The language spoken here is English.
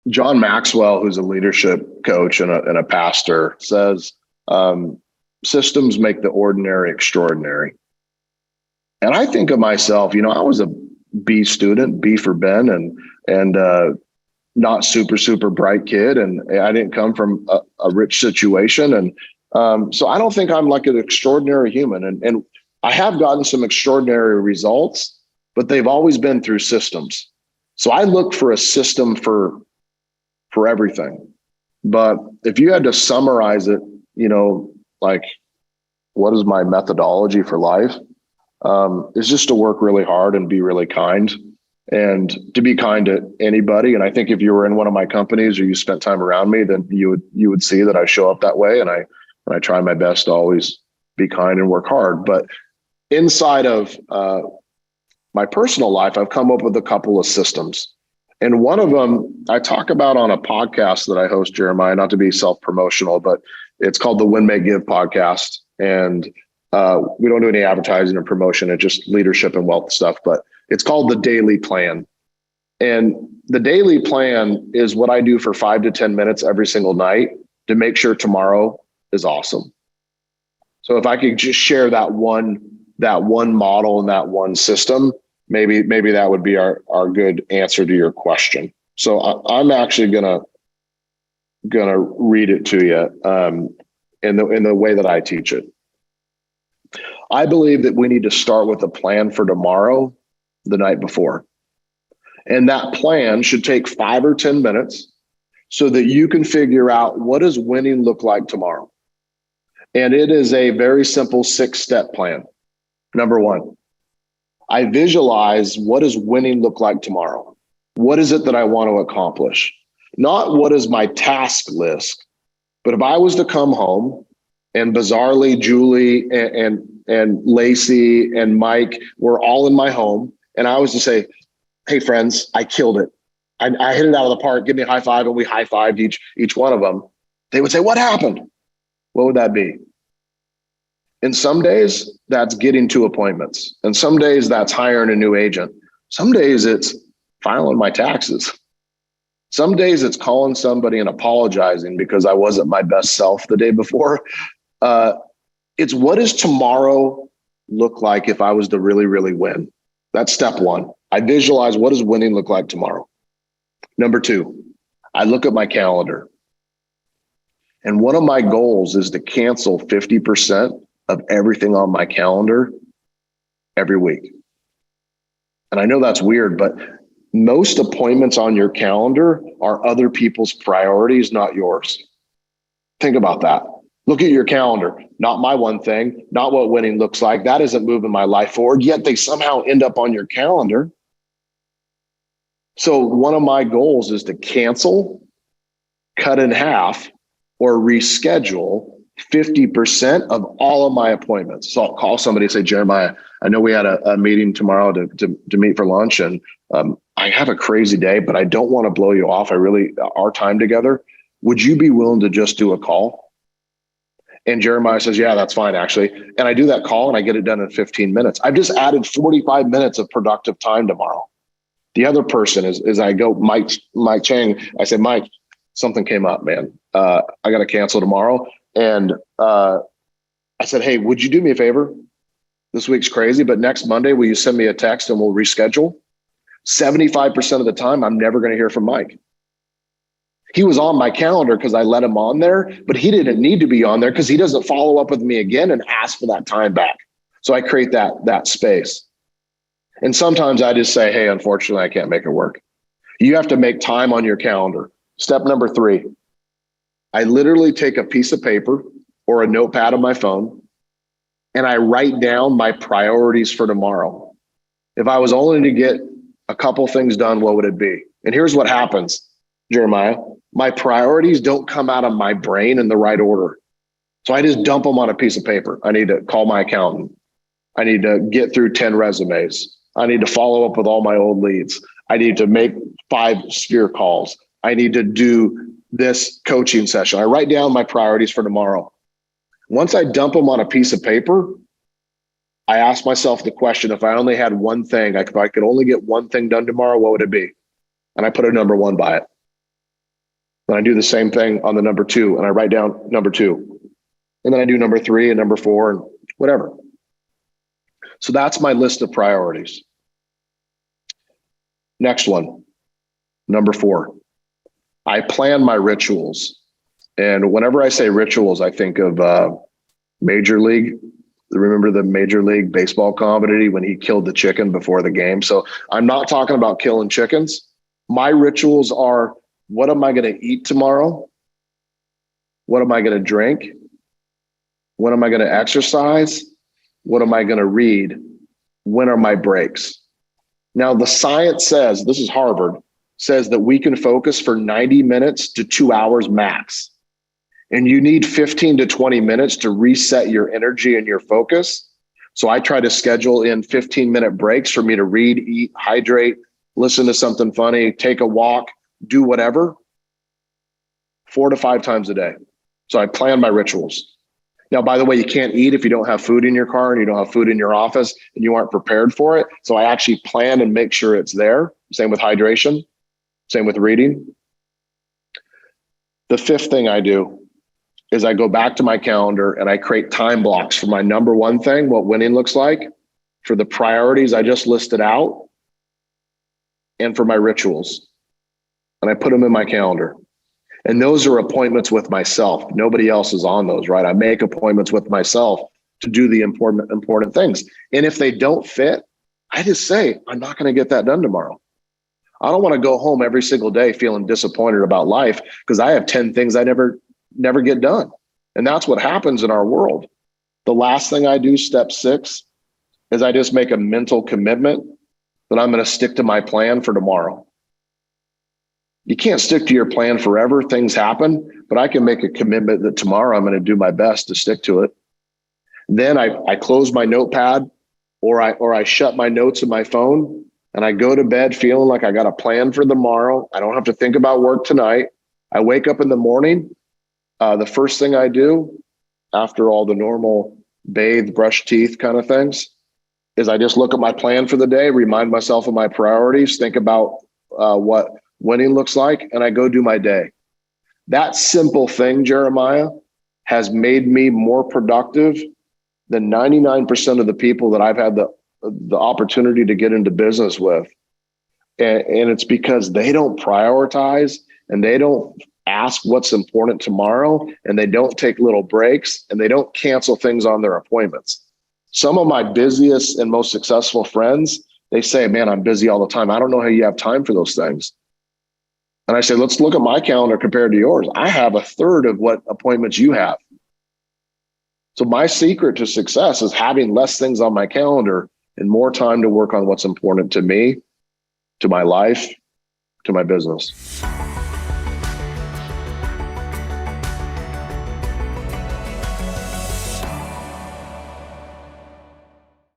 John Maxwell, who's a leadership coach and a pastor, says systems make the ordinary extraordinary. And I think of myself, I was a B student, B for Ben, and not super bright kid, and I didn't come from a rich situation, and so I don't think I'm like an extraordinary human. And I have gotten some extraordinary results, but they've always been through systems. So I look for a system for everything. But if you had to summarize it, like what is my methodology for life? Is just to work really hard and be really kind, and to be kind to anybody. And I think if you were in one of my companies or you spent time around me, then you would see that I show up that way, and I try my best to always be kind and work hard. But inside of my personal life, I've come up with a couple of systems. And one of them I talk about on a podcast that I host, Jeremiah, not to be self-promotional, but it's called the Win, Make, Give podcast. And we don't do any advertising or promotion. It's just leadership and wealth stuff, but it's called the Daily Plan. And the Daily Plan is what I do for 5 to 10 minutes every single night to make sure tomorrow is awesome. So if I could just share that one model and that one system, maybe that would be our good answer to your question. So I'm actually gonna read it to you in the way that I teach it. I believe that we need to start with a plan for tomorrow the night before. And that plan should take 5 or 10 minutes so that you can figure out, what does winning look like tomorrow? And it is a very simple 6-step plan. Number 1, I visualize, what does winning look like tomorrow? What is it that I want to accomplish? Not what is my task list, but if I was to come home and bizarrely Julie and Lacey and Mike were all in my home, and I was to say, hey friends, I killed it. I hit it out of the park. Give me a high five. And we high fived each one of them. They would say, what happened? What would that be? And some days that's getting 2 appointments. And some days that's hiring a new agent. Some days it's filing my taxes. Some days it's calling somebody and apologizing because I wasn't my best self the day before. It's, what does tomorrow look like if I was to really, really win? That's step 1. I visualize, what does winning look like tomorrow? Number 2, I look at my calendar. And one of my goals is to cancel 50% of everything on my calendar every week. And I know that's weird, but most appointments on your calendar are other people's priorities, not yours. Think about that. Look at your calendar, not my one thing, not what winning looks like. That isn't moving my life forward, yet they somehow end up on your calendar. So one of my goals is to cancel, cut in half, or reschedule 50% of all of my appointments. So I'll call somebody and say, Jeremiah, I know we had a meeting tomorrow to meet for lunch, and I have a crazy day, but I don't want to blow you off. Our time together, would you be willing to just do a call? And Jeremiah says, yeah, that's fine, actually. And I do that call and I get it done in 15 minutes. I've just added 45 minutes of productive time tomorrow. The other person is I go, Mike Chang, I said, Mike, something came up, man. I got to cancel tomorrow. And I said, hey, would you do me a favor? This week's crazy, but next Monday, will you send me a text and we'll reschedule? 75% of the time, I'm never going to hear from Mike. He was on my calendar because I let him on there, but he didn't need to be on there because he doesn't follow up with me again and ask for that time back. So I create that space. And sometimes I just say, hey, unfortunately, I can't make it work. You have to make time on your calendar. Step number 3, I literally take a piece of paper or a notepad on my phone and I write down my priorities for tomorrow. If I was only to get a couple things done, what would it be? And here's what happens, Jeremiah. My priorities don't come out of my brain in the right order. So I just dump them on a piece of paper. I need to call my accountant. I need to get through 10 resumes. I need to follow up with all my old leads. I need to make 5 sphere calls. I need to do this coaching session. I write down my priorities for tomorrow. Once I dump them on a piece of paper, I ask myself the question, if I only had one thing, if I could only get one thing done tomorrow, what would it be? And I put a number 1 by it. Then I do the same thing on the number 2 and I write down number 2. And then I do number 3 and number 4 and whatever. So that's my list of priorities. Next one, number 4. I plan my rituals. And whenever I say rituals, I think of Major League. Remember the Major League Baseball comedy when he killed the chicken before the game? So I'm not talking about killing chickens. My rituals are, what am I going to eat tomorrow? What am I going to drink? When am I going to exercise? What am I going to read? When are my breaks? Now, the science says, this is Harvard, says that we can focus for 90 minutes to 2 hours max. And you need 15 to 20 minutes to reset your energy and your focus. So I try to schedule in 15-minute breaks for me to read, eat, hydrate, listen to something funny, take a walk, do whatever, 4 to 5 times a day. So I plan my rituals. Now, by the way, you can't eat if you don't have food in your car and you don't have food in your office and you aren't prepared for it. So I actually plan and make sure it's there. Same with hydration, same with reading. The 5th thing I do is I go back to my calendar and I create time blocks for my number 1 thing, what winning looks like, for the priorities I just listed out, and for my rituals. And I put them in my calendar. And those are appointments with myself. Nobody else is on those, right? I make appointments with myself to do the important things. And if they don't fit, I just say, I'm not going to get that done tomorrow. I don't want to go home every single day feeling disappointed about life because I have 10 things I never get done. And that's what happens in our world. The last thing I do, step 6, is I just make a mental commitment that I'm going to stick to my plan for tomorrow. You can't stick to your plan forever. Things happen, but I can make a commitment that tomorrow I'm going to do my best to stick to it. Then I close my notepad or I shut my notes in my phone and I go to bed feeling like I got a plan for tomorrow. I don't have to think about work tonight. I wake up in the morning. The first thing I do after all the normal bathe, brush teeth kind of things is I just look at my plan for the day, remind myself of my priorities, think about what winning looks like, and I go do my day. That simple thing, Jeremiah, has made me more productive than 99% of the people that I've had the opportunity to get into business with. And it's because they don't prioritize and they don't ask what's important tomorrow, and they don't take little breaks, and they don't cancel things on their appointments. Some of my busiest and most successful friends, they say, man, I'm busy all the time. I don't know how you have time for those things. And I say, let's look at my calendar compared to yours. I have 1/3 of what appointments you have. So my secret to success is having less things on my calendar and more time to work on what's important to me, to my life, to my business.